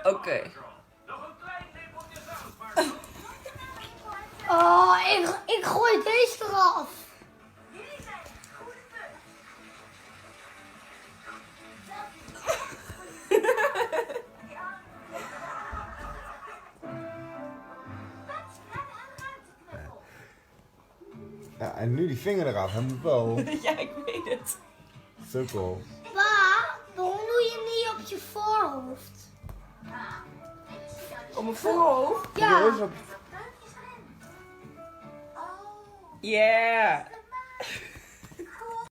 Oké. Oh, ik gooi deze eraf. Ja, en nu die vinger eraf. Hij moet wel. Ja, ik weet het. Sukkel. Pa, waarom doe je niet op je voorhoofd? Op mijn voorhoofd? Ja. Deze op- Yeah.